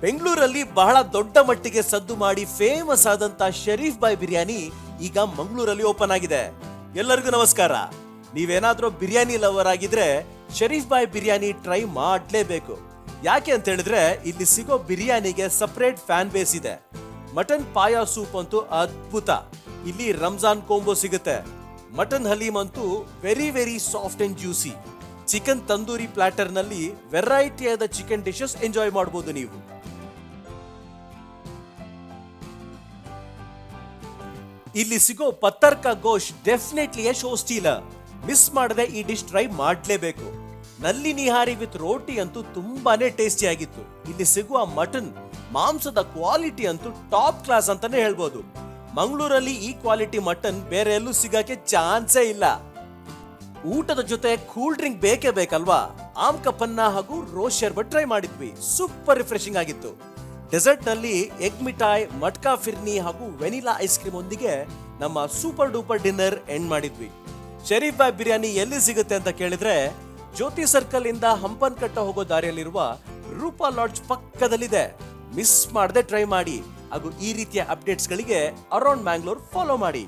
ಬೆಂಗಳೂರಲ್ಲಿ ಬಹಳ ದೊಡ್ಡ ಮಟ್ಟಿಗೆ ಸದ್ದು ಮಾಡಿ ಫೇಮಸ್ ಆದಂತ ಶರೀಫ್ ಬಾಯ್ ಬಿರಿಯಾನಿ ಈಗ ಮಂಗಳೂರಲ್ಲಿ ಓಪನ್ ಆಗಿದೆ. ಎಲ್ಲರಿಗೂ ನಮಸ್ಕಾರ. ನೀವೇನಾದ್ರೂ ಬಿರಿಯಾನಿ ಲವರ್ ಆಗಿದ್ರೆ ಶರೀಫ್ ಬಾಯ್ ಬಿರಿಯಾನಿ ಟ್ರೈ ಮಾಡಲೇಬೇಕು. ಯಾಕೆ ಅಂತ ಹೇಳಿದ್ರೆ ಇಲ್ಲಿ ಸಿಗೋ ಬಿರಿಯಾನಿಗೆ ಸಪರೇಟ್ ಫ್ಯಾನ್ ಬೇಸ್ ಇದೆ. ಮಟನ್ ಪಾಯ ಸೂಪ್ ಅಂತೂ ಅದ್ಭುತ. ಇಲ್ಲಿ ರಂಜಾನ್ ಕೋಂಬೋ ಸಿಗುತ್ತೆ. ಮಟನ್ ಹಲೀಮ್ ಅಂತೂ very soft and juicy. Chicken tandoori platter ನಲ್ಲಿ ವೆರೈಟಿ ಆದ ಚಿಕನ್ ಡಿಶಸ್ ಎಂಜಾಯ್ ಮಾಡಬಹುದು ನೀವು. ಇಲ್ಲಿ ಸಿಗೋ pathar ka gosht definitely a show stealer. Miss ಮಾಡದೆ ಈ ಡಿಶ್ ಟ್ರೈ ಮಾಡಲೇಬೇಕು. ನಲ್ಲಿ ನಿಹಾರಿ ವಿತ್ ರೋಟಿ ಅಂತೂ ತುಂಬಾನೇ ಟೇಸ್ಟಿ ಆಗಿತ್ತು. ಇಲ್ಲಿ ಸಿಗುವ ಮಟನ್ ಮಾಂಸದ ಕ್ವಾಲಿಟಿ ಅಂತೂ ಟಾಪ್ ಕ್ಲಾಸ್ ಅಂತಾನೆ ಹೇಳ್ಬೋದು. ಮಂಗಳೂರಲ್ಲಿ ಈ ಕ್ವಾಲಿಟಿ ಮಟನ್ ಬೇರೆ ಎಲ್ಲೂ ಸಿಗಕ್ಕೆ ಚಾನ್ಸೇ ಇಲ್ಲ. ಊಟದ ಜೊತೆ ಕೂಲ್ ಡ್ರಿಂಕ್ ಬೇಕೇ ಬೇಕಲ್ವಾ? ಆಮ್ ಕಪನ್ನ ಹಾಗೂ ರೋಸ್ ಶರ್ಬತ್ ಟ್ರೈ ಮಾಡಿದ್ವಿ. ಸೂಪರ್ ರಿಫ್ರೆಶಿಂಗ್ ಆಗಿತ್ತು. ಡೆಸರ್ಟ್ ನಲ್ಲಿ ಎಗ್ ಮಿಠಾಯಿ, ಮಟ್ಕಾ ಫಿರ್ನಿ ಹಾಗೂ ವೆನಿಲಾ ಐಸ್ ಕ್ರೀಮ್ ಒಂದಿಗೆ ನಮ್ಮ ಸೂಪರ್ ಡೂಪರ್ ಡಿನ್ನರ್ ಎಂಡ್ ಮಾಡಿದ್ವಿ. ಶರೀಫ್ ಬಾಯ್ ಬಿರಿಯಾನಿ ಎಲ್ಲಿ ಸಿಗುತ್ತೆ ಅಂತ ಕೇಳಿದ್ರೆ ಜ್ಯೋತಿ ಸರ್ಕಲ್ ಇಂದ ಹಂಪನ್ ಕಟ್ಟ ಹೋಗೋ ದಾರಿಯಲ್ಲಿರುವ ರೂಪಾ ಲಾಡ್ಜ್ ಪಕ್ಕದಲ್ಲಿದೆ. ಮಿಸ್ ಮಾಡದೆ ಟ್ರೈ ಮಾಡಿ ಹಾಗೂ ಈ ರೀತಿಯ ಅಪ್ಡೇಟ್ಸ್ ಗಳಿಗೆ ಅರೌಂಡ್ ಮ್ಯಾಂಗ್ಳೂರ್ ಫಾಲೋ ಮಾಡಿ.